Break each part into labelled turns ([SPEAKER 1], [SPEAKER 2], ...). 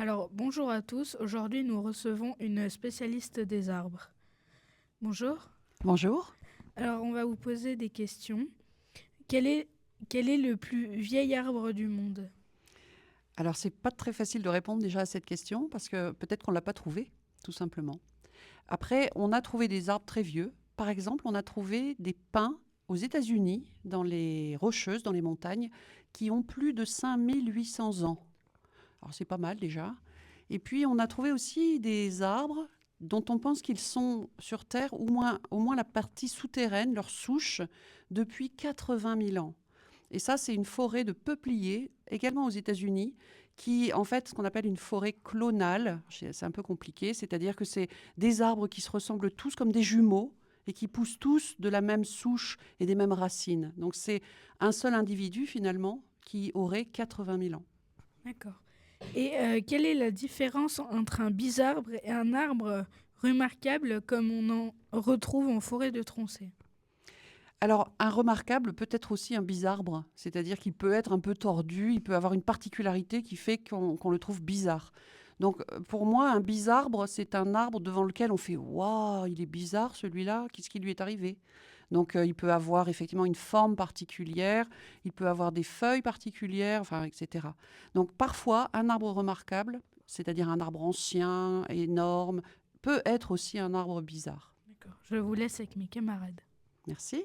[SPEAKER 1] Alors, bonjour à tous. Aujourd'hui, nous recevons une spécialiste des arbres. Bonjour.
[SPEAKER 2] Bonjour.
[SPEAKER 1] Alors, on va vous poser des questions. Quel est, quel est le plus vieil arbre du monde?
[SPEAKER 2] Alors, c'est pas très facile de répondre déjà à cette question parce que peut-être qu'on l'a pas trouvé, tout simplement. Après, on a trouvé des arbres très vieux. Par exemple, on a trouvé des pins aux États-Unis, dans les Rocheuses, dans les montagnes, qui ont plus de 5800 ans. Alors, c'est pas mal déjà. Et puis, on a trouvé aussi des arbres dont on pense qu'ils sont sur Terre, au moins la partie souterraine, leur souche, depuis 80 000 ans. Et ça, c'est une forêt de peupliers, également aux États-Unis, qui, en fait, ce qu'on appelle une forêt clonale. C'est un peu compliqué, c'est-à-dire que c'est des arbres qui se ressemblent tous comme des jumeaux et qui poussent tous de la même souche et des mêmes racines. Donc c'est un seul individu, finalement, qui aurait 80 000 ans.
[SPEAKER 1] D'accord. Et quelle est la différence entre un bisarbre et un arbre remarquable comme on en retrouve en forêt de Tronçais?
[SPEAKER 2] Alors, un remarquable peut être aussi un bisarbre, c'est-à-dire qu'il peut être un peu tordu, il peut avoir une particularité qui fait qu'on le trouve bizarre. Donc, pour moi, un bisarbre, c'est un arbre devant lequel on fait waouh, il est bizarre celui-là, qu'est-ce qui lui est arrivé? Donc, il peut avoir effectivement une forme particulière, il peut avoir des feuilles particulières, enfin, etc. Donc, parfois, un arbre remarquable, c'est-à-dire un arbre ancien, énorme, peut être aussi un arbre bizarre.
[SPEAKER 1] D'accord. Je vous laisse avec mes camarades.
[SPEAKER 2] Merci.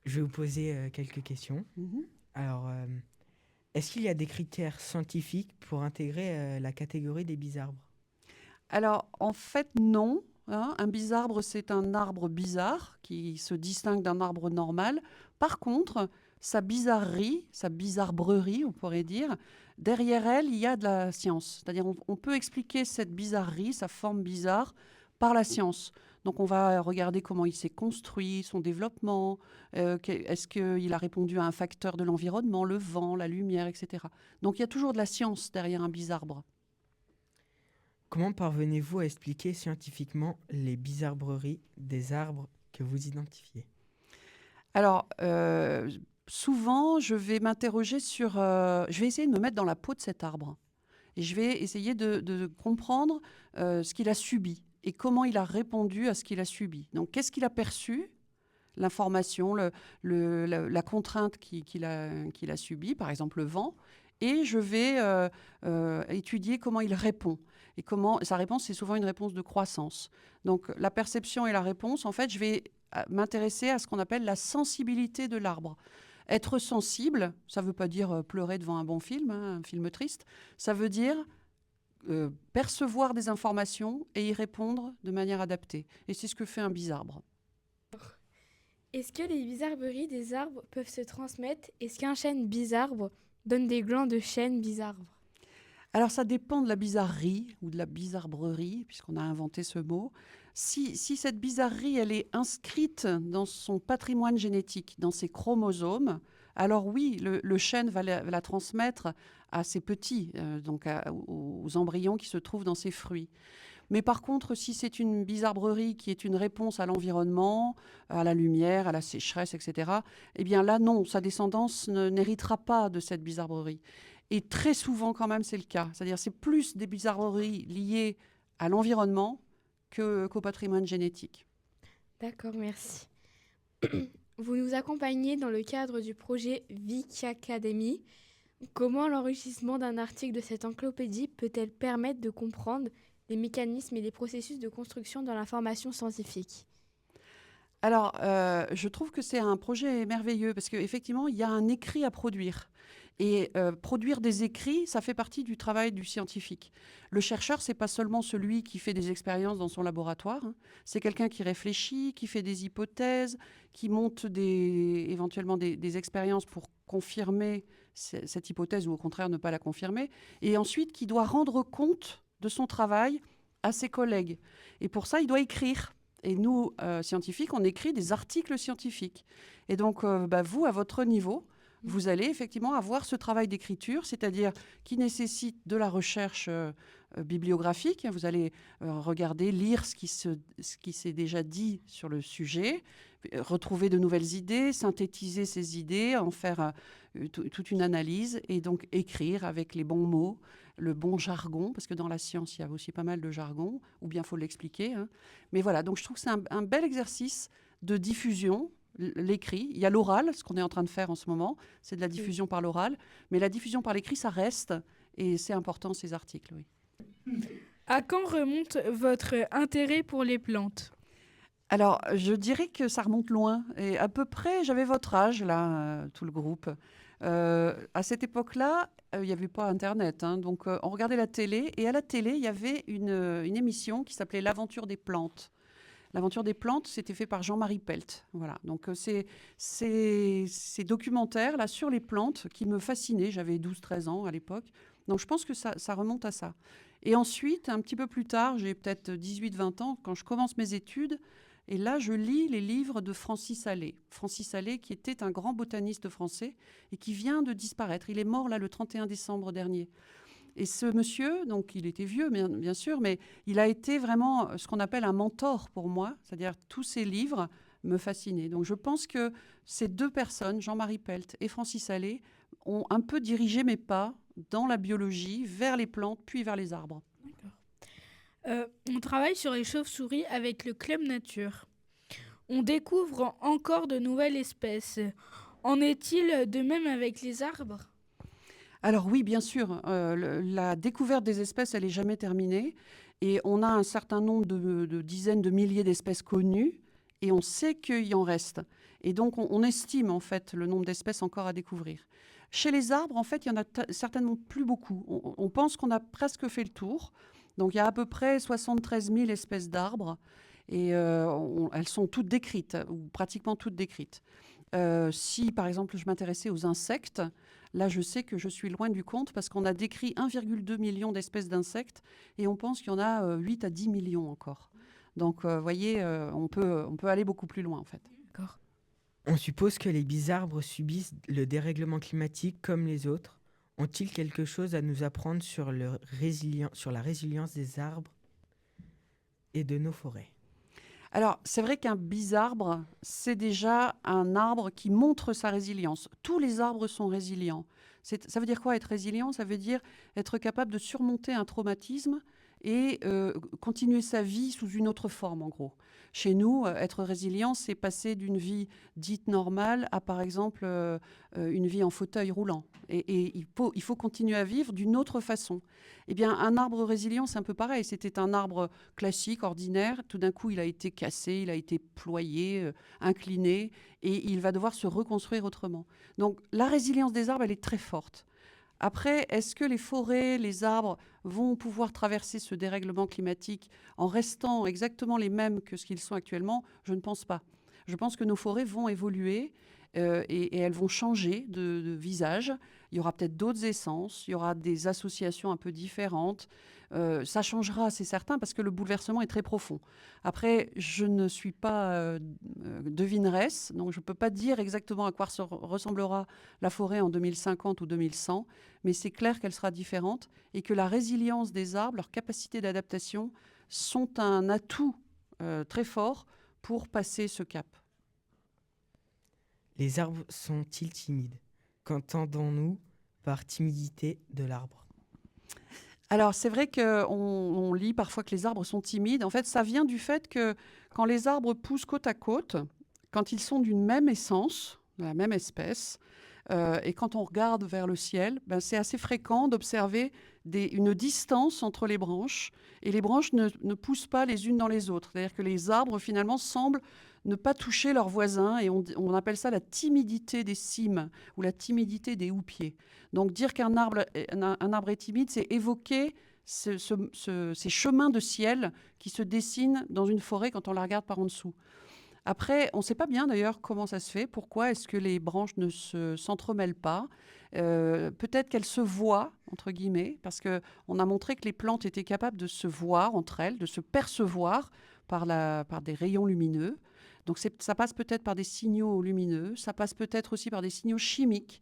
[SPEAKER 3] Je vais vous poser quelques questions.
[SPEAKER 2] Mhm.
[SPEAKER 3] Alors, est-ce qu'il y a des critères scientifiques pour intégrer la catégorie des bisarbres?
[SPEAKER 2] Alors, en fait, non. Hein. Un bisarbre, c'est un arbre bizarre qui se distingue d'un arbre normal. Par contre, sa bizarrerie, sa bizarbrerie, on pourrait dire, derrière elle, il y a de la science. C'est-à-dire, on peut expliquer cette bizarrerie, sa forme bizarre, par la science. Donc, on va regarder comment il s'est construit, son développement, est-ce qu'il a répondu à un facteur de l'environnement, le vent, la lumière, etc. Donc, il y a toujours de la science derrière un bisarbre.
[SPEAKER 3] Comment parvenez-vous à expliquer scientifiquement les bizarbreries des arbres que vous identifiez?
[SPEAKER 2] Alors, souvent, je vais m'interroger sur, je vais essayer de me mettre dans la peau de cet arbre et je vais essayer de comprendre, ce qu'il a subi et comment il a répondu à ce qu'il a subi. Donc qu'est-ce qu'il a perçu? L'information, la contrainte qu'il a subie, par exemple le vent, et je vais, étudier comment il répond et comment sa réponse, c'est souvent une réponse de croissance. Donc la perception et la réponse, en fait, je vais, m'intéresser à ce qu'on appelle la sensibilité de l'arbre. Être sensible, ça ne veut pas dire, pleurer devant un bon film, hein, un film triste, ça veut dire, percevoir des informations et y répondre de manière adaptée. Et c'est ce que fait un bisarbre.
[SPEAKER 4] Est-ce que les bizarreries des arbres peuvent se transmettre? Est-ce qu'un chêne bizarbre donne des glands de chêne bizarbre?
[SPEAKER 2] Alors ça dépend de la bizarrerie ou de la bizarbrerie, puisqu'on a inventé ce mot. Si cette bizarrerie, elle est inscrite dans son patrimoine génétique, dans ses chromosomes, alors oui, le chêne va la transmettre à ses petits, donc aux embryons qui se trouvent dans ses fruits. Mais par contre, si c'est une bizarbrerie qui est une réponse à l'environnement, à la lumière, à la sécheresse, etc., eh bien là, non, sa descendance n'héritera pas de cette bizarbrerie. Et très souvent, quand même, c'est le cas. C'est-à-dire c'est plus des bizarreries liées à l'environnement qu'au patrimoine génétique.
[SPEAKER 4] D'accord, merci. Vous nous accompagnez dans le cadre du projet Wiki Academy. Comment l'enrichissement d'un article de cette encyclopédie peut-elle permettre de comprendre les mécanismes et les processus de construction dans l'information scientifique?
[SPEAKER 2] Alors, je trouve que c'est un projet merveilleux parce qu'effectivement, il y a un écrit à produire. Et produire des écrits, ça fait partie du travail du scientifique. Le chercheur, c'est pas seulement celui qui fait des expériences dans son laboratoire, hein. C'est quelqu'un qui réfléchit, qui fait des hypothèses, qui monte éventuellement des expériences pour confirmer cette hypothèse ou au contraire ne pas la confirmer, et ensuite qui doit rendre compte de son travail à ses collègues. Et pour ça, il doit écrire. Et nous, scientifiques, on écrit des articles scientifiques. Et donc, vous, à votre niveau, vous allez effectivement avoir ce travail d'écriture, c'est-à-dire qui nécessite de la recherche bibliographique. Vous allez regarder, lire ce qui s'est déjà dit sur le sujet, retrouver de nouvelles idées, synthétiser ces idées, en faire toute une analyse et donc écrire avec les bons mots, le bon jargon, parce que dans la science, il y a aussi pas mal de jargon, ou bien il faut l'expliquer. Hein. Mais voilà, donc je trouve que c'est un bel exercice de diffusion, l'écrit. Il y a l'oral, ce qu'on est en train de faire en ce moment, c'est de la diffusion par l'oral, mais la diffusion par l'écrit, ça reste, et c'est important ces articles, oui.
[SPEAKER 1] À quand remonte votre intérêt pour les plantes?
[SPEAKER 2] Alors, je dirais que ça remonte loin. Et à peu près, j'avais votre âge, là, tout le groupe. À cette époque-là, il n'y avait pas Internet. Hein, donc, on regardait la télé. Et à la télé, il y avait une émission qui s'appelait L'Aventure des plantes. L'Aventure des plantes, c'était fait par Jean-Marie Pelt. Voilà. Donc, c'est ces documentaires là, sur les plantes qui me fascinaient. J'avais 12-13 ans à l'époque. Donc, je pense que ça remonte à ça. Et ensuite, un petit peu plus tard, j'ai peut-être 18-20 ans, quand je commence mes études, et là, je lis les livres de Francis Allais. Francis Allais, qui était un grand botaniste français et qui vient de disparaître. Il est mort là le 31 décembre dernier. Et ce monsieur, donc il était vieux, bien sûr, mais il a été vraiment ce qu'on appelle un mentor pour moi. C'est-à-dire tous ses livres me fascinaient. Donc je pense que ces deux personnes, Jean-Marie Pelt et Francis Allais, ont un peu dirigé mes pas dans la biologie, vers les plantes, puis vers les arbres.
[SPEAKER 1] On travaille sur les chauves-souris avec le Club Nature. On découvre encore de nouvelles espèces. En est-il de même avec les arbres?
[SPEAKER 2] Alors oui, bien sûr, la découverte des espèces, elle n'est jamais terminée. Et on a un certain nombre de dizaines de milliers d'espèces connues, et on sait qu'il y en reste. Et donc, on estime en fait le nombre d'espèces encore à découvrir. Chez les arbres, en fait, il n'y en a certainement plus beaucoup. On pense qu'on a presque fait le tour. Donc, il y a à peu près 73 000 espèces d'arbres, et elles sont toutes décrites, ou pratiquement toutes décrites. Si, par exemple, je m'intéressais aux insectes, là, je sais que je suis loin du compte parce qu'on a décrit 1,2 million d'espèces d'insectes et on pense qu'il y en a 8 à 10 millions encore. Donc, vous voyez, on peut aller beaucoup plus loin, en fait.
[SPEAKER 1] D'accord.
[SPEAKER 3] On suppose que les bisarbres subissent le dérèglement climatique comme les autres. Ont-ils quelque chose à nous apprendre sur la résilience des arbres et de nos forêts?
[SPEAKER 2] Alors, c'est vrai qu'un bisarbre, c'est déjà un arbre qui montre sa résilience. Tous les arbres sont résilients. Ça veut dire quoi être résilient? Ça veut dire être capable de surmonter un traumatisme et continuer sa vie sous une autre forme, en gros. Chez nous, être résilient, c'est passer d'une vie dite normale à, par exemple, une vie en fauteuil roulant. Et il faut continuer à vivre d'une autre façon. Eh bien, un arbre résilient, c'est un peu pareil. C'était un arbre classique, ordinaire. Tout d'un coup, il a été cassé, il a été ployé, incliné, et il va devoir se reconstruire autrement. Donc, la résilience des arbres, elle est très forte. Après, est-ce que les forêts, les arbres vont pouvoir traverser ce dérèglement climatique en restant exactement les mêmes que ce qu'ils sont actuellement? Je ne pense pas. Je pense que nos forêts vont évoluer et elles vont changer de visage. Il y aura peut-être d'autres essences, il y aura des associations un peu différentes. Ça changera, c'est certain, parce que le bouleversement est très profond. Après, je ne suis pas devineresse, donc je ne peux pas dire exactement à quoi ressemblera la forêt en 2050 ou 2100, mais c'est clair qu'elle sera différente et que la résilience des arbres, leur capacité d'adaptation, sont un atout très fort pour passer ce cap.
[SPEAKER 3] Les arbres sont-ils timides? Qu'entendons-nous par timidité de l'arbre?
[SPEAKER 2] Alors, c'est vrai qu'on lit parfois que les arbres sont timides. En fait, ça vient du fait que quand les arbres poussent côte à côte, quand ils sont d'une même essence, de la même espèce, et quand on regarde vers le ciel, c'est assez fréquent d'observer une distance entre les branches, et les branches ne poussent pas les unes dans les autres. C'est-à-dire que les arbres, finalement, semblent ne pas toucher leurs voisins, et on appelle ça la timidité des cimes ou la timidité des houppiers. Donc dire qu'un arbre est timide, c'est évoquer ces chemins de ciel qui se dessinent dans une forêt quand on la regarde par en dessous. Après, on ne sait pas bien d'ailleurs comment ça se fait, pourquoi est-ce que les branches ne s'entremêlent pas. Peut-être qu'elles se voient, entre guillemets, parce qu'on a montré que les plantes étaient capables de se voir entre elles, de se percevoir par des rayons lumineux. Donc ça passe peut-être par des signaux lumineux, ça passe peut-être aussi par des signaux chimiques.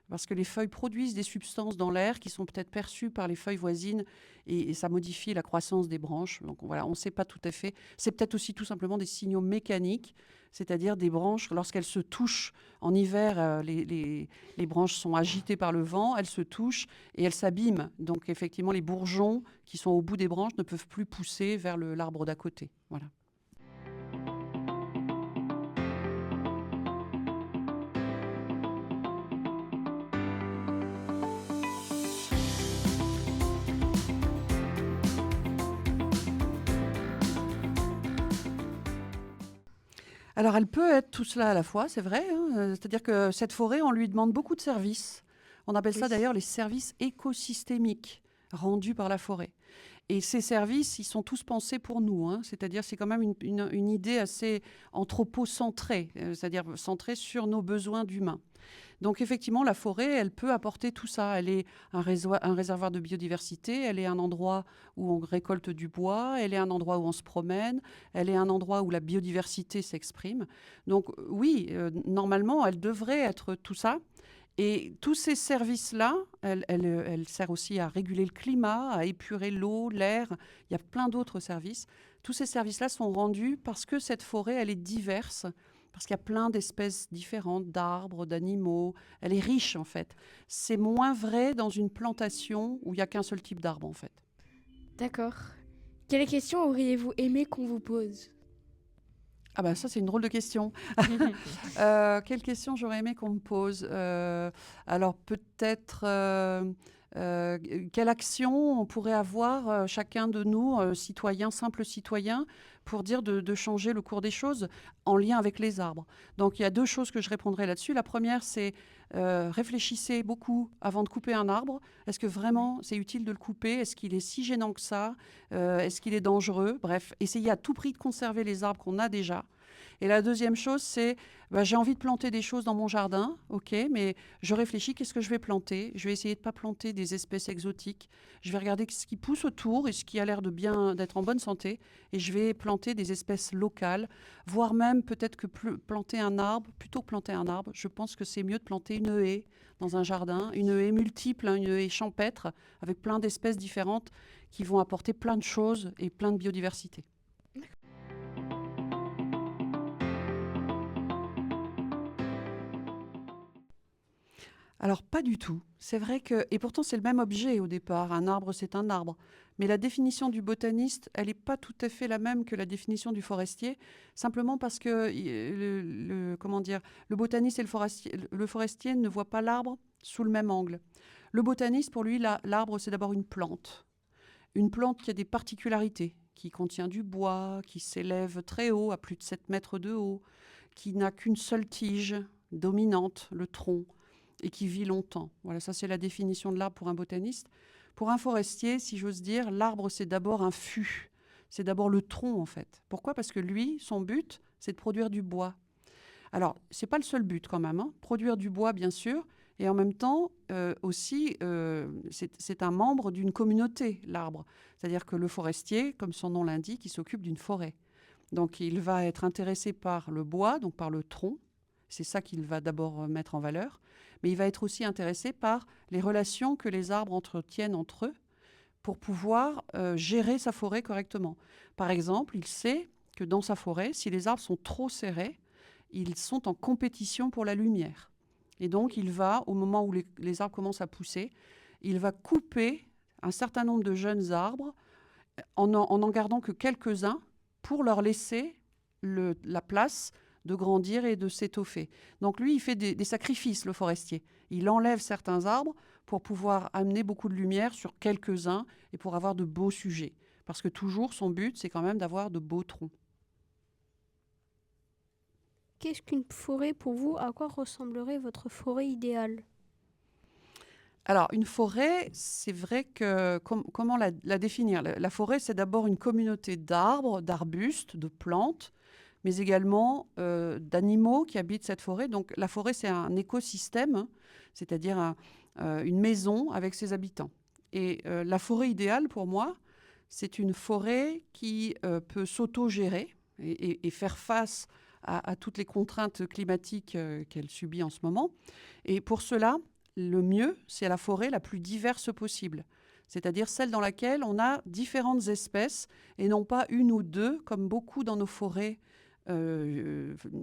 [SPEAKER 2] parce que les feuilles produisent des substances dans l'air qui sont peut-être perçues par les feuilles voisines et ça modifie la croissance des branches. Donc voilà, on ne sait pas tout à fait. C'est peut-être aussi tout simplement des signaux mécaniques, c'est-à-dire des branches, lorsqu'elles se touchent en hiver, les branches sont agitées par le vent, elles se touchent et elles s'abîment. Donc effectivement, les bourgeons qui sont au bout des branches ne peuvent plus pousser vers l'arbre d'à côté. Voilà. Alors, elle peut être tout cela à la fois, c'est vrai, hein. C'est-à-dire que cette forêt, on lui demande beaucoup de services. On appelle ça
[SPEAKER 4] Oui.
[SPEAKER 2] d'ailleurs les services écosystémiques rendus par la forêt. Et ces services, ils sont tous pensés pour nous, hein. C'est-à-dire c'est quand même une idée assez anthropocentrée, c'est-à-dire centrée sur nos besoins d'humains. Donc effectivement, la forêt, elle peut apporter tout ça. Elle est un réservoir de biodiversité, elle est un endroit où on récolte du bois, elle est un endroit où on se promène, elle est un endroit où la biodiversité s'exprime. Donc oui, normalement, elle devrait être tout ça. Et tous ces services-là, elle sert aussi à réguler le climat, à épurer l'eau, l'air. Il y a plein d'autres services. Tous ces services-là sont rendus parce que cette forêt, elle est diverse, parce qu'il y a plein d'espèces différentes, d'arbres, d'animaux. Elle est riche, en fait. C'est moins vrai dans une plantation où il n'y a qu'un seul type d'arbre, en fait.
[SPEAKER 4] D'accord. Quelles questions auriez-vous aimé qu'on vous pose?
[SPEAKER 2] Ah bah ça, c'est une drôle de question. Quelle question j'aurais aimé qu'on me pose? Alors peut-être quelle action on pourrait avoir chacun de nous, citoyens, simples citoyens, pour dire de changer le cours des choses en lien avec les arbres. Donc il y a deux choses que je répondrai là-dessus. La première, c'est réfléchissez beaucoup avant de couper un arbre. Est-ce que vraiment c'est utile de le couper? Est-ce qu'il est si gênant que ça? Est-ce qu'il est dangereux? Bref, essayez à tout prix de conserver les arbres qu'on a déjà. Et la deuxième chose, c'est j'ai envie de planter des choses dans mon jardin, ok, mais je réfléchis, qu'est-ce que je vais planter? Je vais essayer de ne pas planter des espèces exotiques. Je vais regarder ce qui pousse autour et ce qui a l'air d'être en bonne santé. Et je vais planter des espèces locales, voire même peut-être que planter un arbre, plutôt que planter un arbre, je pense que c'est mieux de planter une haie dans un jardin, une haie multiple, hein, une haie champêtre, avec plein d'espèces différentes qui vont apporter plein de choses et plein de biodiversité. Alors, pas du tout. C'est vrai que, et pourtant c'est le même objet au départ, un arbre c'est un arbre, mais la définition du botaniste, elle n'est pas tout à fait la même que la définition du forestier, simplement parce que comment dire, le botaniste et le forestier ne voient pas l'arbre sous le même angle. Le botaniste, pour lui, l'arbre c'est d'abord une plante qui a des particularités, qui contient du bois, qui s'élève très haut, à plus de 7 mètres de haut, qui n'a qu'une seule tige dominante, le tronc, et qui vit longtemps. Voilà, ça c'est la définition de l'arbre pour un botaniste. Pour un forestier, si j'ose dire, l'arbre c'est d'abord un fût, c'est d'abord le tronc en fait. Pourquoi? Parce que lui, son but, c'est de produire du bois. Alors, c'est pas le seul but quand même, hein. Produire du bois bien sûr, et en même temps aussi, c'est un membre d'une communauté, l'arbre. C'est-à-dire que le forestier, comme son nom l'indique, il s'occupe d'une forêt. Donc il va être intéressé par le bois, donc par le tronc. C'est ça qu'il va d'abord mettre en valeur. Mais il va être aussi intéressé par les relations que les arbres entretiennent entre eux pour pouvoir gérer sa forêt correctement. Par exemple, il sait que dans sa forêt, si les arbres sont trop serrés, ils sont en compétition pour la lumière. Et donc, il va, au moment où les arbres commencent à pousser, il va couper un certain nombre de jeunes arbres en gardant que quelques-uns pour leur laisser la place de grandir et de s'étoffer. Donc lui, il fait des sacrifices, le forestier. Il enlève certains arbres pour pouvoir amener beaucoup de lumière sur quelques-uns et pour avoir de beaux sujets. Parce que toujours, son but, c'est quand même d'avoir de beaux troncs.
[SPEAKER 5] Qu'est-ce qu'une forêt pour vous? À quoi ressemblerait votre forêt idéale?
[SPEAKER 2] Alors, une forêt, c'est vrai que comment la définir? La forêt, c'est d'abord une communauté d'arbres, d'arbustes, de plantes, mais également d'animaux qui habitent cette forêt. Donc la forêt, c'est un écosystème, hein, c'est-à-dire une maison avec ses habitants. Et la forêt idéale, pour moi, c'est une forêt qui peut s'auto-gérer et faire face à toutes les contraintes climatiques qu'elle subit en ce moment. Et pour cela, le mieux, c'est la forêt la plus diverse possible. C'est-à-dire celle dans laquelle on a différentes espèces et non pas une ou deux, comme beaucoup dans nos forêts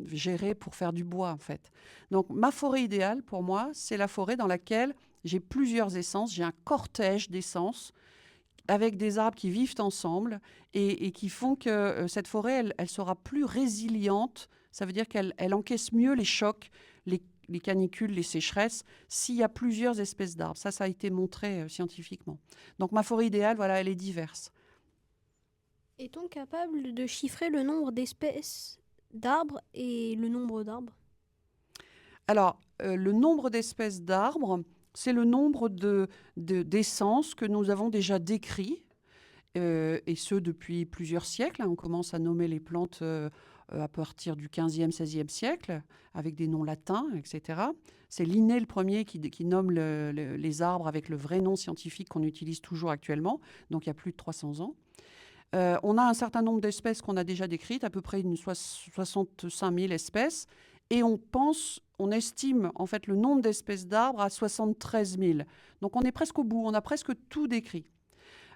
[SPEAKER 2] gérées pour faire du bois, en fait. Donc, ma forêt idéale, pour moi, c'est la forêt dans laquelle j'ai plusieurs essences, j'ai un cortège d'essences avec des arbres qui vivent ensemble et qui font que cette forêt, elle sera plus résiliente. Ça veut dire qu'elle encaisse mieux les chocs, les canicules, les sécheresses, s'il y a plusieurs espèces d'arbres. Ça a été montré scientifiquement. Donc ma forêt idéale, voilà, elle est diverse.
[SPEAKER 5] Est-on capable de chiffrer le nombre d'espèces d'arbres et le nombre d'arbres?
[SPEAKER 2] Alors, le nombre d'espèces d'arbres, c'est le nombre d'essences que nous avons déjà décrits, et ce depuis plusieurs siècles. On commence à nommer les plantes à partir du 15e, 16e siècle, avec des noms latins, etc. C'est Linné le premier qui nomme les arbres avec le vrai nom scientifique qu'on utilise toujours actuellement, donc il y a plus de 300 ans. On a un certain nombre d'espèces qu'on a déjà décrites, à peu près 65 000 espèces, et on estime en fait le nombre d'espèces d'arbres à 73 000. Donc on est presque au bout, on a presque tout décrit.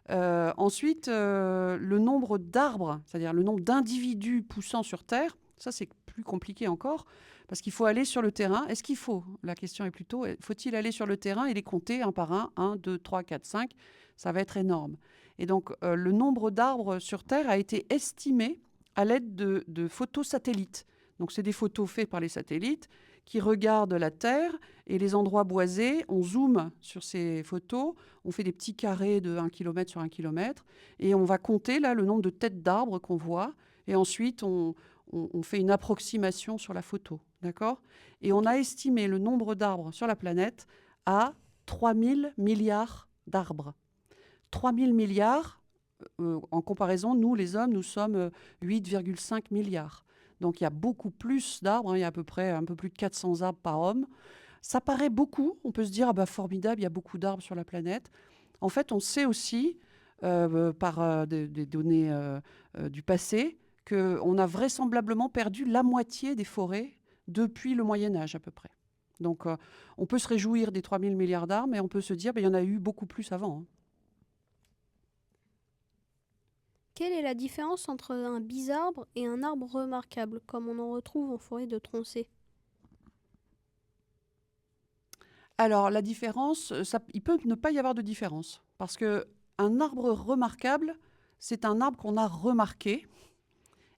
[SPEAKER 2] Ensuite, le nombre d'arbres, c'est-à-dire le nombre d'individus poussant sur Terre, ça c'est plus compliqué encore, parce qu'il faut aller sur le terrain. Est-ce qu'il faut? La question est plutôt, faut-il aller sur le terrain et les compter un par un, 1, 2, 3, 4, 5? Ça va être énorme. Et donc, le nombre d'arbres sur Terre a été estimé à l'aide de photos satellites. Donc, c'est des photos faites par les satellites qui regardent la Terre et les endroits boisés. On zoome sur ces photos, on fait des petits carrés de 1 km sur 1 km et on va compter là le nombre de têtes d'arbres qu'on voit. Et ensuite, on fait une approximation sur la photo. D'accord ? Et on a estimé le nombre d'arbres sur la planète à 3000 milliards d'arbres. 3000 milliards, en comparaison, nous, les hommes, nous sommes 8,5 milliards. Donc il y a beaucoup plus d'arbres, il y a à peu près un peu plus de 400 arbres par homme. Ça paraît beaucoup, on peut se dire, ah bah, formidable, il y a beaucoup d'arbres sur la planète. En fait, on sait aussi, par des données du passé, qu'on a vraisemblablement perdu la moitié des forêts depuis le Moyen-Âge à peu près. Donc on peut se réjouir des 3000 milliards d'arbres, mais on peut se dire, bah, il y en a eu beaucoup plus avant.
[SPEAKER 5] Quelle est la différence entre un bisarbre et un arbre remarquable, comme on en retrouve en forêt de Tronçais?
[SPEAKER 2] Alors, la différence, il peut ne pas y avoir de différence. Parce qu'un arbre remarquable, c'est un arbre qu'on a remarqué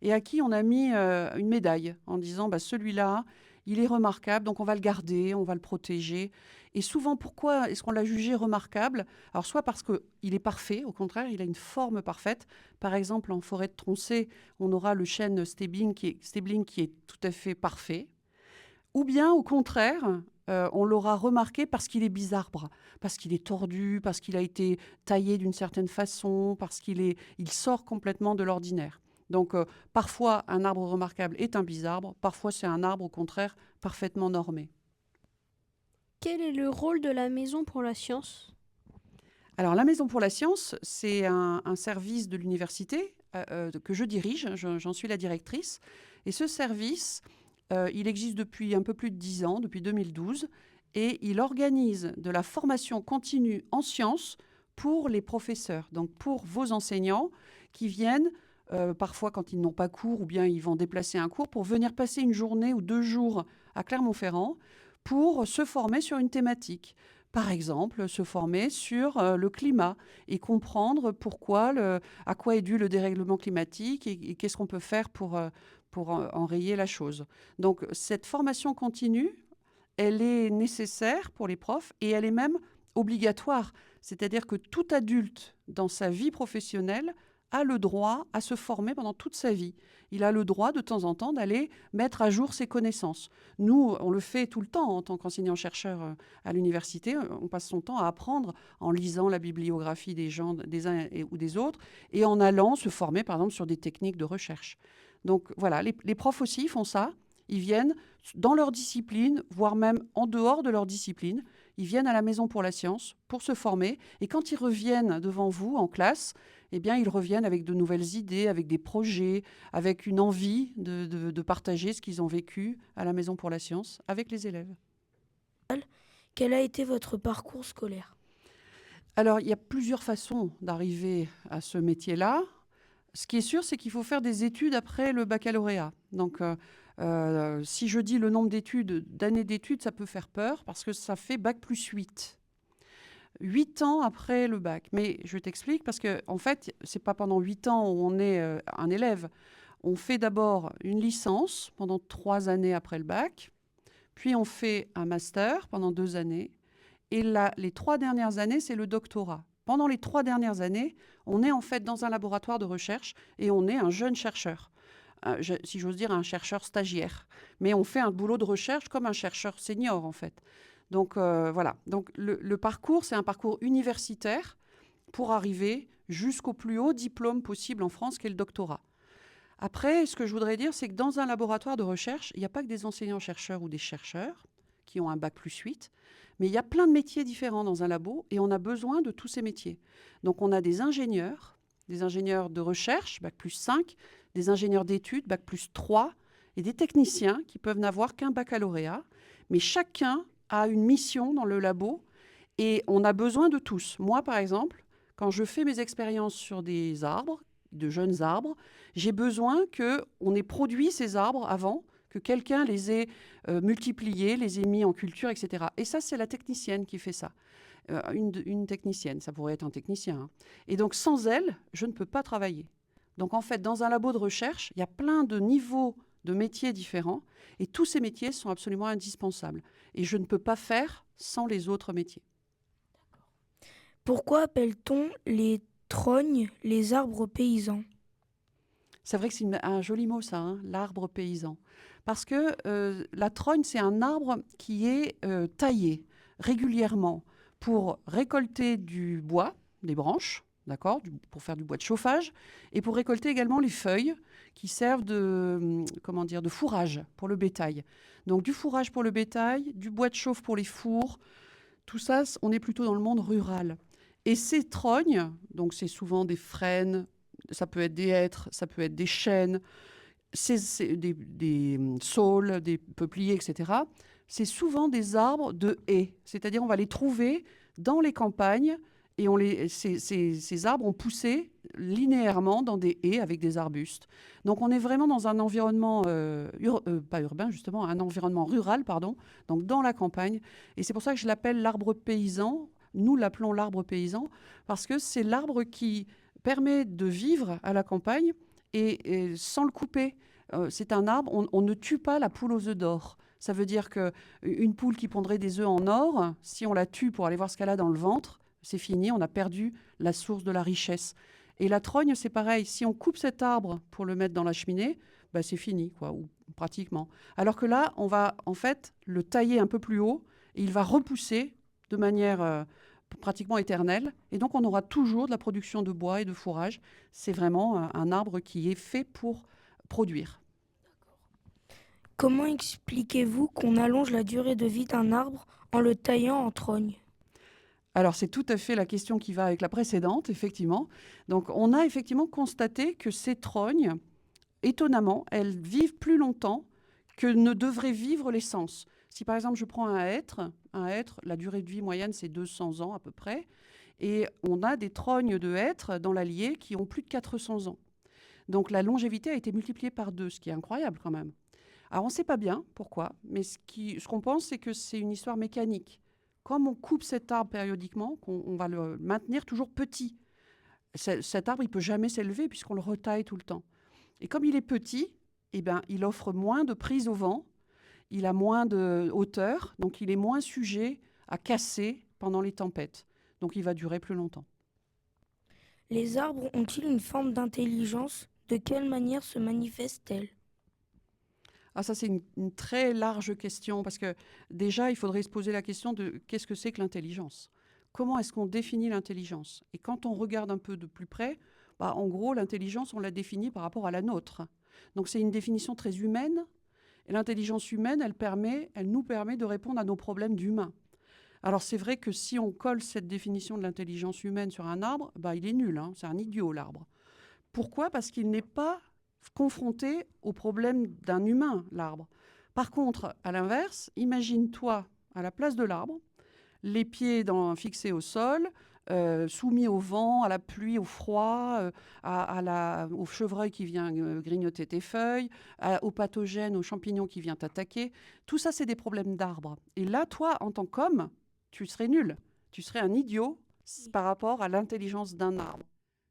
[SPEAKER 2] et à qui on a mis une médaille en disant bah, celui-là, il est remarquable, donc on va le garder, on va le protéger. Et souvent, pourquoi est-ce qu'on l'a jugé remarquable? Alors, soit parce qu'il est parfait, au contraire, il a une forme parfaite. Par exemple, en forêt de Tronçais, on aura le chêne Stébling qui est tout à fait parfait. Ou bien, au contraire, on l'aura remarqué parce qu'il est bisarbre, parce qu'il est tordu, parce qu'il a été taillé d'une certaine façon, parce qu'il sort complètement de l'ordinaire. Donc, parfois, un arbre remarquable est un bisarbre, parfois, c'est un arbre, au contraire, parfaitement normé.
[SPEAKER 5] Quel est le rôle de la Maison pour la Science?
[SPEAKER 2] Alors, la Maison pour la Science, c'est un service de l'université que je dirige, j'en suis la directrice. Et ce service, il existe depuis un peu plus de 10 ans, depuis 2012, et il organise de la formation continue en sciences pour les professeurs, donc pour vos enseignants qui viennent parfois quand ils n'ont pas cours ou bien ils vont déplacer un cours pour venir passer une journée ou 2 jours à Clermont-Ferrand pour se former sur une thématique. Par exemple, se former sur le climat et comprendre à quoi est dû le dérèglement climatique et qu'est-ce qu'on peut faire pour enrayer la chose. Donc, cette formation continue, elle est nécessaire pour les profs et elle est même obligatoire. C'est-à-dire que tout adulte, dans sa vie professionnelle, a le droit à se former pendant toute sa vie. Il a le droit, de temps en temps, d'aller mettre à jour ses connaissances. Nous, on le fait tout le temps en tant qu'enseignant-chercheur à l'université. On passe son temps à apprendre en lisant la bibliographie des gens, des uns ou des autres, et en allant se former, par exemple, sur des techniques de recherche. Donc voilà, les profs aussi font ça. Ils viennent dans leur discipline, voire même en dehors de leur discipline. Ils viennent à la Maison pour la Science pour se former. Et quand ils reviennent devant vous en classe, eh bien, ils reviennent avec de nouvelles idées, avec des projets, avec une envie de partager ce qu'ils ont vécu à la Maison pour la Science avec les élèves.
[SPEAKER 6] Quel a été votre parcours scolaire?
[SPEAKER 2] Alors, il y a plusieurs façons d'arriver à ce métier-là. Ce qui est sûr, c'est qu'il faut faire des études après le baccalauréat. Donc, si je dis le nombre d'années d'études, ça peut faire peur parce que ça fait bac plus 8. 8 ans après le bac. Mais je t'explique parce que, en fait, c'est pas pendant 8 ans où on est un élève. On fait d'abord une licence pendant 3 années après le bac, puis on fait un master pendant 2 années. Et là, les 3 dernières années, c'est le doctorat. Pendant les 3 dernières années, on est en fait dans un laboratoire de recherche et on est un jeune chercheur. Si j'ose dire, un chercheur stagiaire. Mais on fait un boulot de recherche comme un chercheur senior, en fait. Donc, voilà. Donc, le parcours, c'est un parcours universitaire pour arriver jusqu'au plus haut diplôme possible en France, qui est le doctorat. Après, ce que je voudrais dire, c'est que dans un laboratoire de recherche, il n'y a pas que des enseignants-chercheurs ou des chercheurs qui ont un bac plus 8, mais il y a plein de métiers différents dans un labo et on a besoin de tous ces métiers. Donc, on a des ingénieurs de recherche, bac plus 5, des ingénieurs d'études, bac plus 3, et des techniciens qui peuvent n'avoir qu'un baccalauréat, mais chacun a une mission dans le labo et on a besoin de tous. Moi, par exemple, quand je fais mes expériences sur des arbres, de jeunes arbres, j'ai besoin qu'on ait produit ces arbres avant, que quelqu'un les ait multipliés, les ait mis en culture, etc. Et ça, c'est la technicienne qui fait ça. Une technicienne, ça pourrait être un technicien. Hein. Et donc, sans elle, je ne peux pas travailler. Donc, en fait, dans un labo de recherche, il y a plein de niveaux de métiers différents et tous ces métiers sont absolument indispensables. Et je ne peux pas faire sans les autres métiers.
[SPEAKER 6] Pourquoi appelle-t-on les trognes les arbres paysans?
[SPEAKER 2] C'est vrai que c'est un joli mot, ça, hein, l'arbre paysan. Parce que la trogne, c'est un arbre qui est taillé régulièrement pour récolter du bois, des branches, d'accord, pour faire du bois de chauffage, et pour récolter également les feuilles qui servent de fourrage pour le bétail. Donc du fourrage pour le bétail, du bois de chauffe pour les fours, tout ça, on est plutôt dans le monde rural. Et ces trognes, donc c'est souvent des frênes, ça peut être des hêtres, ça peut être des chênes, des saules, des peupliers, etc. C'est souvent des arbres de haies. C'est-à-dire on va les trouver dans les campagnes et ces arbres ont poussé linéairement dans des haies avec des arbustes. Donc on est vraiment dans un environnement, pas urbain justement, un environnement rural, pardon, donc dans la campagne. Et c'est pour ça que je l'appelle l'arbre paysan. Nous l'appelons l'arbre paysan parce que c'est l'arbre qui permet de vivre à la campagne et sans le couper. C'est un arbre, on ne tue pas la poule aux œufs d'or. Ça veut dire qu'une poule qui pondrait des œufs en or, si on la tue pour aller voir ce qu'elle a dans le ventre, c'est fini, on a perdu la source de la richesse. Et la trogne, c'est pareil. Si on coupe cet arbre pour le mettre dans la cheminée, bah c'est fini, quoi, ou pratiquement. Alors que là, on va en fait le tailler un peu plus haut et il va repousser de manière pratiquement éternelle. Et donc, on aura toujours de la production de bois et de fourrage. C'est vraiment un arbre qui est fait pour produire.
[SPEAKER 6] Comment expliquez-vous qu'on allonge la durée de vie d'un arbre en le taillant en trogne?
[SPEAKER 2] Alors, c'est tout à fait la question qui va avec la précédente, effectivement. Donc, on a effectivement constaté que ces trognes, étonnamment, elles vivent plus longtemps que ne devraient vivre les sens. Si par exemple je prends un hêtre, la durée de vie moyenne c'est 200 ans à peu près, et on a des trognes de hêtres dans l'Allier qui ont plus de 400 ans. Donc la longévité a été multipliée par 2, ce qui est incroyable quand même. Alors on ne sait pas bien pourquoi, mais ce qu'on pense c'est que c'est une histoire mécanique. Comme on coupe cet arbre périodiquement, on va le maintenir toujours petit. Cet arbre il ne peut jamais s'élever puisqu'on le retaille tout le temps. Et comme il est petit, eh ben, il offre moins de prise au vent, il a moins de hauteur, donc il est moins sujet à casser pendant les tempêtes. Donc il va durer plus longtemps.
[SPEAKER 6] Les arbres ont-ils une forme d'intelligence? De quelle manière se manifestent-elles?
[SPEAKER 2] Ah, ça, c'est une très large question, parce que déjà, il faudrait se poser la question de qu'est-ce que c'est que l'intelligence? Comment est-ce qu'on définit l'intelligence? Et quand on regarde un peu de plus près, bah, en gros, l'intelligence, on la définit par rapport à la nôtre. Donc c'est une définition très humaine. Et l'intelligence humaine, elle nous permet de répondre à nos problèmes d'humains. Alors c'est vrai que si on colle cette définition de l'intelligence humaine sur un arbre, bah, il est nul, hein, c'est un idiot l'arbre. Pourquoi? Parce qu'il n'est pas confronté aux problèmes d'un humain, l'arbre. Par contre, à l'inverse, imagine-toi à la place de l'arbre, les pieds fixés au sol, soumis au vent, à la pluie, au froid, au chevreuil qui vient grignoter tes feuilles, aux pathogènes, aux champignons qui viennent t'attaquer. Tout ça, c'est des problèmes d'arbres. Et là, toi, en tant qu'homme, tu serais nul. Tu serais un idiot par rapport à l'intelligence d'un arbre.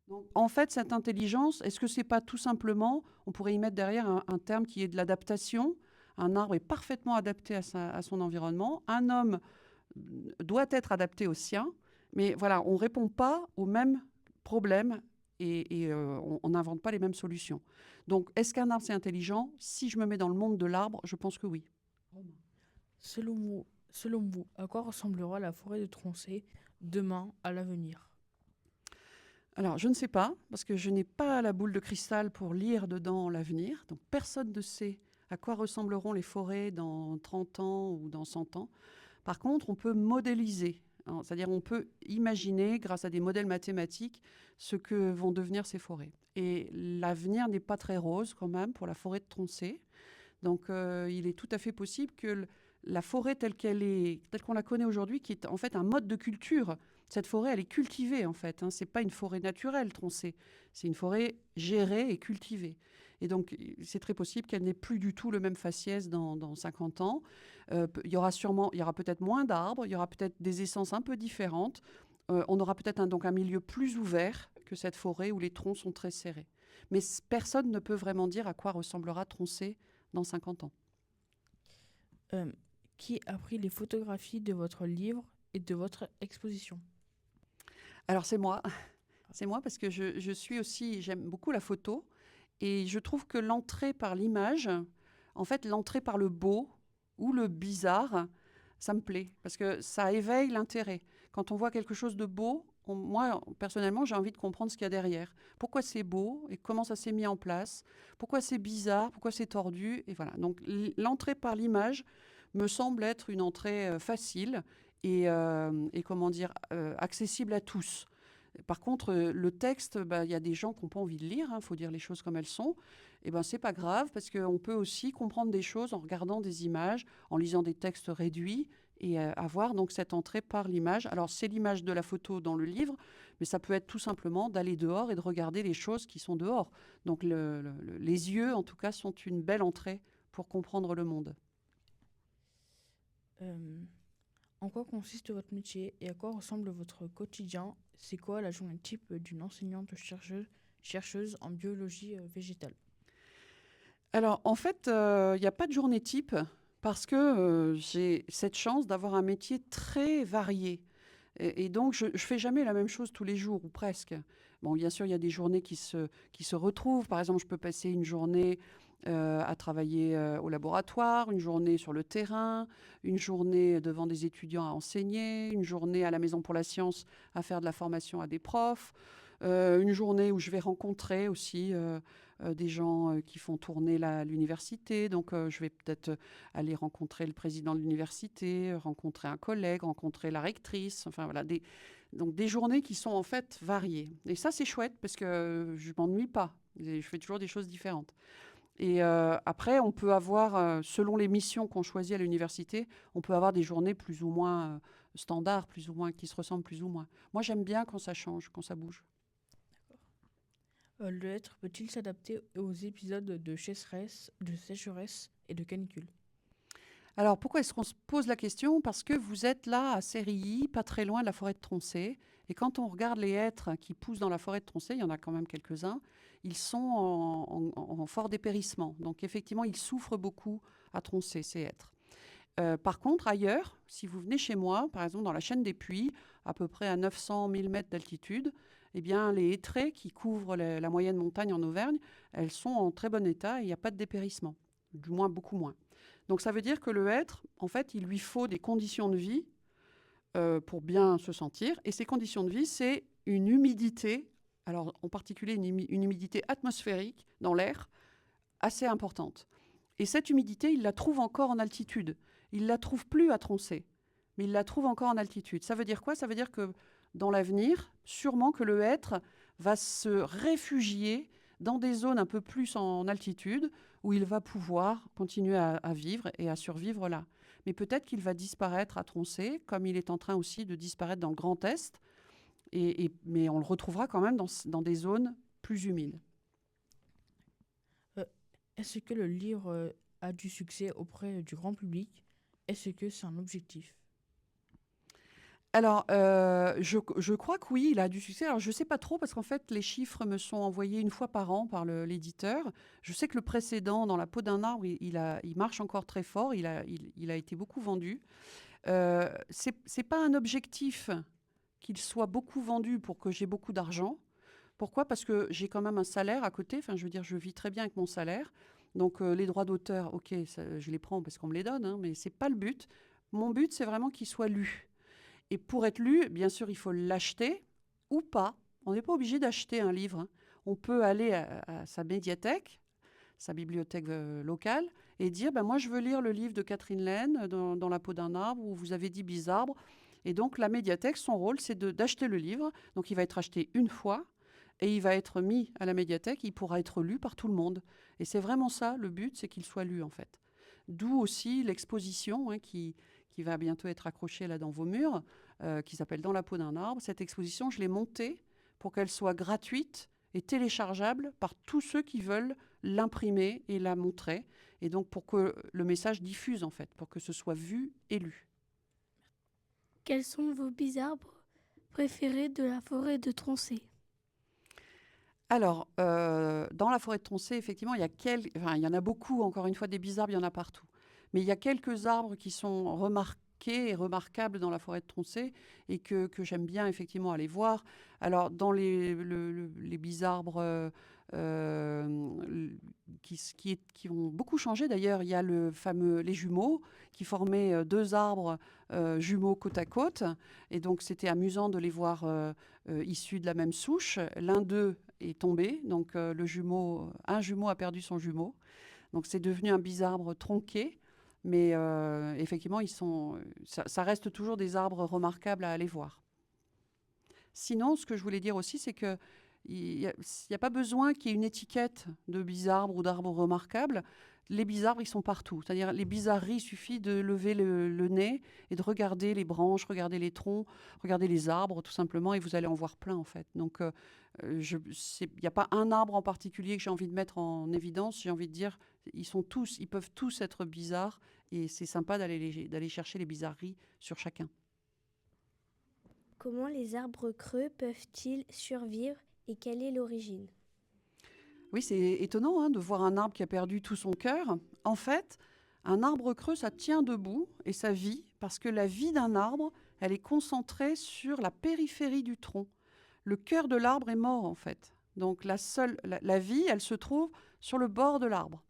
[SPEAKER 2] Donc, en fait, cette intelligence, est-ce que c'est pas tout simplement, on pourrait y mettre derrière un terme qui est de l'adaptation. Un arbre est parfaitement adapté à son environnement. Un homme doit être adapté au sien. Mais voilà, on ne répond pas aux mêmes problèmes et on n'invente pas les mêmes solutions. Donc, est-ce qu'un arbre, c'est intelligent? Si je me mets dans le monde de l'arbre, je pense que oui.
[SPEAKER 7] Selon vous, à quoi ressemblera la forêt de Troncé demain, à l'avenir?
[SPEAKER 2] Alors, je ne sais pas, parce que je n'ai pas la boule de cristal pour lire dedans l'avenir. Donc, personne ne sait à quoi ressembleront les forêts dans 30 ans ou dans 100 ans. Par contre, on peut modéliser. C'est-à-dire on peut imaginer, grâce à des modèles mathématiques, ce que vont devenir ces forêts. Et l'avenir n'est pas très rose quand même pour la forêt de Troncé. Donc il est tout à fait possible que la forêt telle qu'on la connaît aujourd'hui, qui est en fait un mode de culture, cette forêt, elle est cultivée en fait. Ce n'est pas une forêt naturelle, Troncé. C'est une forêt gérée et cultivée. Et donc, c'est très possible qu'elle n'ait plus du tout le même faciès dans 50 ans. Il y aura peut-être moins d'arbres, il y aura peut-être des essences un peu différentes. On aura peut-être donc un milieu plus ouvert que cette forêt où les troncs sont très serrés. Mais personne ne peut vraiment dire à quoi ressemblera Troncé dans 50 ans.
[SPEAKER 7] Qui a pris les photographies de votre livre et de votre exposition?
[SPEAKER 2] Alors, c'est moi. C'est moi parce que j'aime beaucoup la photo. Et je trouve que l'entrée par l'image, en fait, l'entrée par le beau ou le bizarre, ça me plaît parce que ça éveille l'intérêt. Quand on voit quelque chose de beau, moi, personnellement, j'ai envie de comprendre ce qu'il y a derrière. Pourquoi c'est beau et comment ça s'est mis en place? Pourquoi c'est bizarre? Pourquoi c'est tordu? Et voilà. Donc, l'entrée par l'image me semble être une entrée facile et accessible à tous. Par contre, le texte, il y a des gens qui n'ont pas envie de lire, il faut dire les choses comme elles sont. Et c'est pas grave, parce qu'on peut aussi comprendre des choses en regardant des images, en lisant des textes réduits, et avoir donc cette entrée par l'image. Alors, c'est l'image de la photo dans le livre, mais ça peut être tout simplement d'aller dehors et de regarder les choses qui sont dehors. Donc, les yeux, en tout cas, sont une belle entrée pour comprendre le monde.
[SPEAKER 7] En quoi consiste votre métier et à quoi ressemble votre quotidien? C'est quoi la journée type d'une enseignante chercheuse en biologie végétale?
[SPEAKER 2] Alors, en fait, il n'y a pas de journée type parce que j'ai cette chance d'avoir un métier très varié. Et donc, je ne fais jamais la même chose tous les jours, ou presque. Bon, bien sûr, il y a des journées qui se retrouvent. Par exemple, je peux passer une journée à travailler au laboratoire, une journée sur le terrain, une journée devant des étudiants à enseigner, une journée à la Maison pour la Science à faire de la formation à des profs, une journée où je vais rencontrer aussi des gens qui font tourner l'université. Donc, je vais peut-être aller rencontrer le président de l'université, rencontrer un collègue, rencontrer la rectrice. Enfin, voilà, donc des journées qui sont en fait variées. Et ça, c'est chouette parce que je ne m'ennuie pas. Je fais toujours des choses différentes. Et après, on peut avoir, selon les missions qu'on choisit à l'université, on peut avoir des journées plus ou moins standards, plus ou moins, qui se ressemblent plus ou moins. Moi, j'aime bien quand ça change, quand ça bouge.
[SPEAKER 7] Le hêtre peut-il s'adapter aux épisodes de sécheresse et de canicule?
[SPEAKER 2] Alors, pourquoi est-ce qu'on se pose la question? Parce que vous êtes là à Sérilly, pas très loin de la forêt de Troncé. Et quand on regarde les hêtres qui poussent dans la forêt de Troncé, il y en a quand même quelques-uns, ils sont en fort dépérissement. Donc, effectivement, ils souffrent beaucoup à Troncé, ces hêtres. Par contre, ailleurs, si vous venez chez moi, par exemple dans la chaîne des Puys, à peu près à 900 000 mètres d'altitude, eh bien, les hêtraies qui couvrent la moyenne montagne en Auvergne, elles sont en très bon état et il n'y a pas de dépérissement, du moins beaucoup moins. Donc ça veut dire que le hêtre, en fait, il lui faut des conditions de vie pour bien se sentir. Et ces conditions de vie, c'est une humidité, alors en particulier une humidité atmosphérique dans l'air, assez importante. Et cette humidité, il la trouve encore en altitude. Il ne la trouve plus à Troncé, mais il la trouve encore en altitude. Ça veut dire quoi? Ça veut dire que dans l'avenir, sûrement que le hêtre va se réfugier dans des zones un peu plus en altitude, où il va pouvoir continuer à vivre et à survivre là. mais peut-être qu'il va disparaître à Troncé, comme il est en train aussi de disparaître dans le Grand Est, mais on le retrouvera quand même dans des zones plus humides.
[SPEAKER 7] Est-ce que le livre a du succès auprès du grand public? Est-ce que c'est un objectif?
[SPEAKER 2] Alors, je crois que oui, il a du succès. Alors, je ne sais pas trop parce qu'en fait, les chiffres me sont envoyés une fois par an par l'éditeur. Je sais que le précédent, Dans la peau d'un arbre, il marche encore très fort. Il a été beaucoup vendu. C'est pas un objectif qu'il soit beaucoup vendu pour que j'ai beaucoup d'argent. Pourquoi? Parce que j'ai quand même un salaire à côté. Enfin, je veux dire, je vis très bien avec mon salaire. Donc, les droits d'auteur, ok, je les prends parce qu'on me les donne, hein, mais c'est pas le but. Mon but, c'est vraiment qu'il soit lu. Et pour être lu, bien sûr, il faut l'acheter ou pas. On n'est pas obligé d'acheter un livre, hein. On peut aller à sa médiathèque, sa bibliothèque locale, et dire moi, je veux lire le livre de Catherine Laine, dans la peau d'un arbre, où vous avez dit bizarre. Et donc, la médiathèque, son rôle, c'est d'acheter le livre. Donc, il va être acheté une fois et il va être mis à la médiathèque. Il pourra être lu par tout le monde. Et c'est vraiment ça, le but, c'est qu'il soit lu, en fait. D'où aussi l'exposition, hein, qui va bientôt être accrochée là dans vos murs, qui s'appelle Dans la peau d'un arbre. Cette exposition, je l'ai montée pour qu'elle soit gratuite et téléchargeable par tous ceux qui veulent l'imprimer et la montrer. Et donc pour que le message diffuse, en fait, pour que ce soit vu et lu.
[SPEAKER 6] Quels sont vos bizarbres préférés de la forêt de Troncé?
[SPEAKER 2] Alors, dans la forêt de Troncé, effectivement, il y en a beaucoup, encore une fois, des bizarbres, il y en a partout. Mais il y a quelques arbres qui sont remarqués et remarquables dans la forêt de Troncé et que j'aime bien effectivement aller voir. Alors, dans les bizarbres qui ont beaucoup changé, d'ailleurs, il y a les jumeaux qui formaient deux arbres jumeaux côte à côte. Et donc, c'était amusant de les voir issus de la même souche. L'un d'eux est tombé, donc un jumeau a perdu son jumeau. Donc, c'est devenu un bizarbre tronqué. Mais effectivement, ça reste toujours des arbres remarquables à aller voir. Sinon, ce que je voulais dire aussi, c'est qu'il n'y a pas besoin qu'il y ait une étiquette de bizarbre ou d'arbre remarquable. Les bizarbres, ils sont partout. C'est-à-dire, les bizarreries, il suffit de lever le nez et de regarder les branches, regarder les troncs, regarder les arbres, tout simplement, et vous allez en voir plein, en fait. Donc, il n'y a pas un arbre en particulier que j'ai envie de mettre en évidence. J'ai envie de dire, ils peuvent tous être bizarres, et c'est sympa d'aller chercher les bizarreries sur chacun.
[SPEAKER 8] Comment les arbres creux peuvent-ils survivre et quelle est l'origine?
[SPEAKER 2] Oui, c'est étonnant de voir un arbre qui a perdu tout son cœur. En fait, un arbre creux, ça tient debout et ça vit parce que la vie d'un arbre, elle est concentrée sur la périphérie du tronc. Le cœur de l'arbre est mort, en fait. Donc la vie, elle se trouve sur le bord de l'arbre.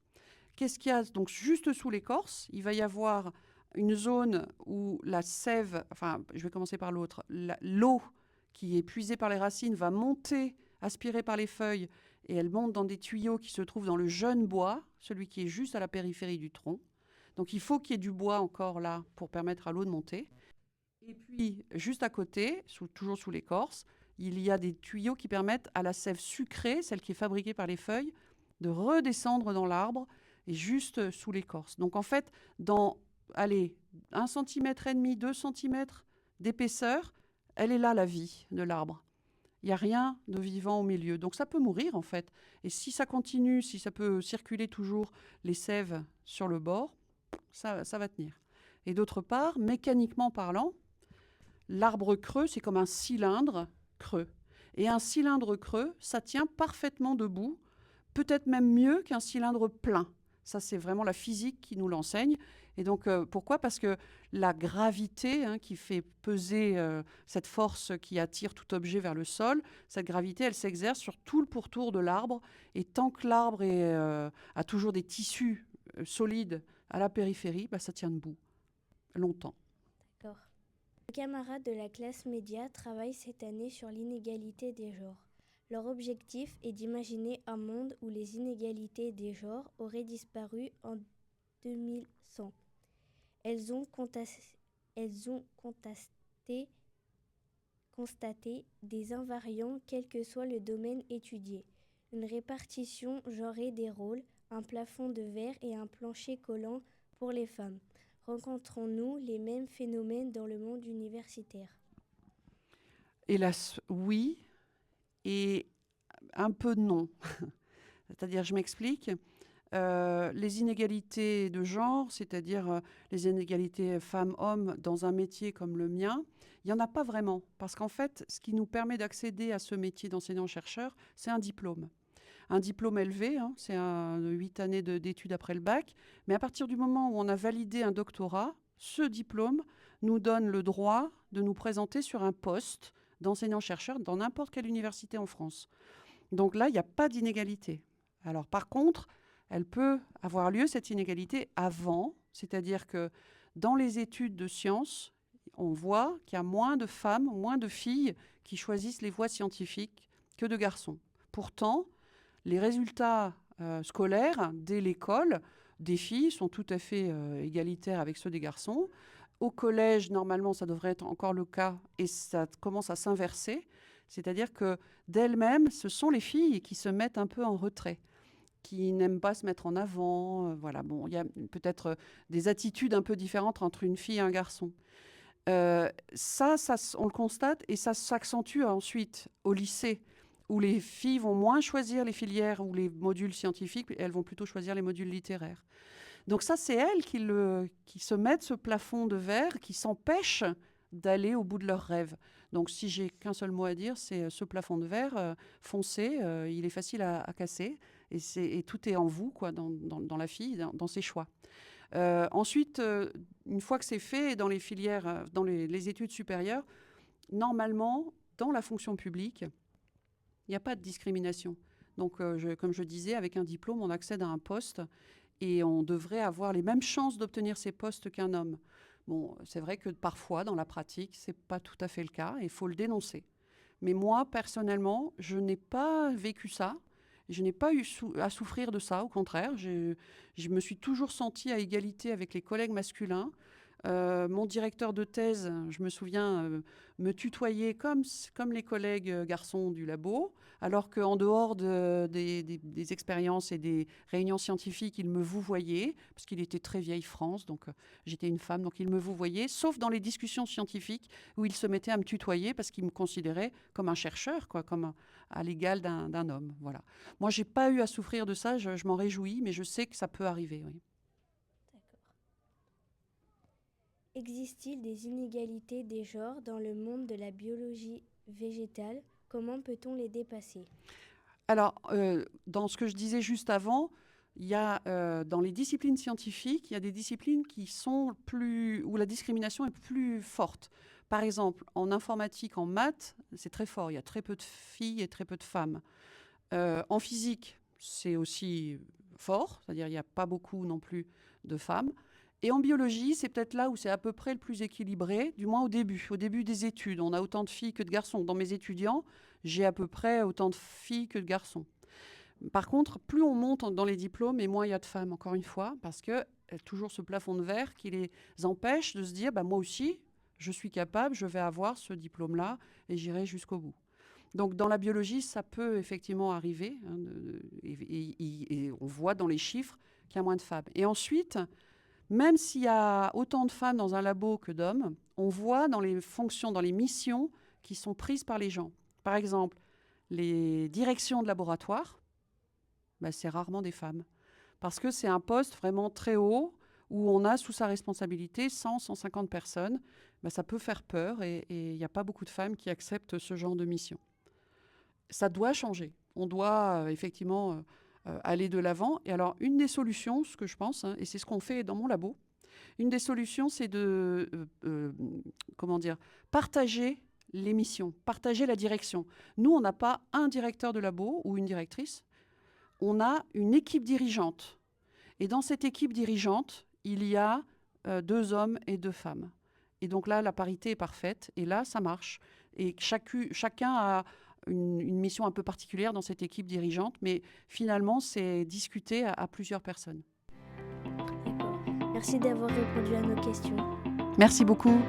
[SPEAKER 2] Qu'est-ce qu'il y a donc juste sous l'écorce? Il va y avoir une zone où la sève, enfin, je vais commencer par l'autre, l'eau qui est puisée par les racines va monter, aspirée par les feuilles, et elle monte dans des tuyaux qui se trouvent dans le jeune bois, celui qui est juste à la périphérie du tronc. Donc il faut qu'il y ait du bois encore là pour permettre à l'eau de monter. Et puis, juste à côté, toujours sous l'écorce, il y a des tuyaux qui permettent à la sève sucrée, celle qui est fabriquée par les feuilles, de redescendre dans l'arbre et juste sous l'écorce. Donc en fait, dans 1,5 cm, 2 cm d'épaisseur, elle est là la vie de l'arbre. Il n'y a rien de vivant au milieu. Donc ça peut mourir en fait. Et si ça continue, si ça peut circuler toujours les sèves sur le bord, ça va tenir. Et d'autre part, mécaniquement parlant, l'arbre creux, c'est comme un cylindre creux. Et un cylindre creux, ça tient parfaitement debout, peut-être même mieux qu'un cylindre plein. Ça, c'est vraiment la physique qui nous l'enseigne. Et donc, pourquoi? Parce que la gravité qui fait peser cette force qui attire tout objet vers le sol, cette gravité, elle s'exerce sur tout le pourtour de l'arbre. Et tant que l'arbre a toujours des tissus solides à la périphérie, ça tient debout longtemps.
[SPEAKER 8] D'accord. Les camarades de la classe média travaillent cette année sur l'inégalité des genres. Leur objectif est d'imaginer un monde où les inégalités des genres auraient disparu en 2100. Elles ont constaté des invariants quel que soit le domaine étudié. Une répartition genrée des rôles, un plafond de verre et un plancher collant pour les femmes. rencontrons-nous les mêmes phénomènes dans le monde universitaire?
[SPEAKER 2] Hélas, oui, et un peu non. C'est-à-dire, je m'explique, les inégalités de genre, c'est-à-dire les inégalités femmes-hommes dans un métier comme le mien, il n'y en a pas vraiment. Parce qu'en fait, ce qui nous permet d'accéder à ce métier d'enseignant-chercheur, c'est un diplôme. Un diplôme élevé, c'est 8 années d'études après le bac. Mais à partir du moment où on a validé un doctorat, ce diplôme nous donne le droit de nous présenter sur un poste d'enseignant-chercheur dans n'importe quelle université en France. Donc là, il n'y a pas d'inégalité. Alors par contre, elle peut avoir lieu, cette inégalité, avant, c'est-à-dire que dans les études de sciences, on voit qu'il y a moins de femmes, moins de filles qui choisissent les voies scientifiques que de garçons. Pourtant, les résultats scolaires dès l'école des filles sont tout à fait égalitaires avec ceux des garçons. Au collège, normalement, ça devrait être encore le cas et ça commence à s'inverser. C'est-à-dire que d'elles-mêmes, ce sont les filles qui se mettent un peu en retrait, qui n'aiment pas se mettre en avant. Voilà, bon, il y a peut-être des attitudes un peu différentes entre une fille et un garçon. Ça, on le constate et ça s'accentue ensuite au lycée, où les filles vont moins choisir les filières ou les modules scientifiques, elles vont plutôt choisir les modules littéraires. Donc ça, c'est elles qui se mettent ce plafond de verre, qui s'empêchent d'aller au bout de leurs rêves. Donc si j'ai qu'un seul mot à dire, c'est ce plafond de verre, foncez, il est facile à casser, et tout est en vous, quoi, dans la fille, dans ses choix. Ensuite, une fois que c'est fait, dans les filières, dans les études supérieures, normalement, dans la fonction publique, il n'y a pas de discrimination. Donc, comme je disais, avec un diplôme, on accède à un poste et on devrait avoir les mêmes chances d'obtenir ces postes qu'un homme. Bon, c'est vrai que parfois, dans la pratique, ce n'est pas tout à fait le cas et il faut le dénoncer. Mais moi, personnellement, je n'ai pas vécu ça. Je n'ai pas eu à souffrir de ça, au contraire. Je me suis toujours sentie à égalité avec les collègues masculins. Mon directeur de thèse, je me souviens, me tutoyait comme les collègues garçons du labo, alors qu'en dehors des expériences et des réunions scientifiques, il me vouvoyait, parce qu'il était très vieille France, donc j'étais une femme, donc il me vouvoyait, sauf dans les discussions scientifiques où il se mettait à me tutoyer parce qu'il me considérait comme un chercheur, quoi, comme à l'égal d'un homme. Voilà. Moi, je n'ai pas eu à souffrir de ça, je m'en réjouis, mais je sais que ça peut arriver, oui.
[SPEAKER 8] Existe-t-il des inégalités des genres dans le monde de la biologie végétale? Comment peut-on les dépasser?
[SPEAKER 2] Alors, dans ce que je disais juste avant, il y a, dans les disciplines scientifiques, il y a des disciplines où la discrimination est plus forte. Par exemple, en informatique, en maths, c'est très fort. Il y a très peu de filles et très peu de femmes. En physique, c'est aussi fort, c'est-à-dire il n'y a pas beaucoup non plus de femmes. Et en biologie, c'est peut-être là où c'est à peu près le plus équilibré, du moins au début des études. On a autant de filles que de garçons. Dans mes étudiants, j'ai à peu près autant de filles que de garçons. Par contre, plus on monte dans les diplômes, et moins il y a de femmes, encore une fois, parce qu'il y a toujours ce plafond de verre qui les empêche de se dire moi aussi, je suis capable, je vais avoir ce diplôme-là et j'irai jusqu'au bout. Donc dans la biologie, ça peut effectivement arriver, et on voit dans les chiffres qu'il y a moins de femmes. Et ensuite, même s'il y a autant de femmes dans un labo que d'hommes, on voit dans les fonctions, dans les missions qui sont prises par les gens. Par exemple, les directions de laboratoire, c'est rarement des femmes. Parce que c'est un poste vraiment très haut où on a sous sa responsabilité 150 personnes. Ça peut faire peur et il n'y a pas beaucoup de femmes qui acceptent ce genre de mission. Ça doit changer. On doit effectivement aller de l'avant. Et alors, une des solutions, ce que je pense, et c'est ce qu'on fait dans mon labo, une des solutions, c'est de partager les missions, partager la direction. Nous, on n'a pas un directeur de labo ou une directrice, on a une équipe dirigeante. Et dans cette équipe dirigeante, il y a 2 hommes et 2 femmes. Et donc là, la parité est parfaite, et là, ça marche. Et chacun a une mission un peu particulière dans cette équipe dirigeante, mais finalement, c'est discuté à plusieurs personnes.
[SPEAKER 8] D'accord. Merci d'avoir répondu à nos questions.
[SPEAKER 2] Merci beaucoup.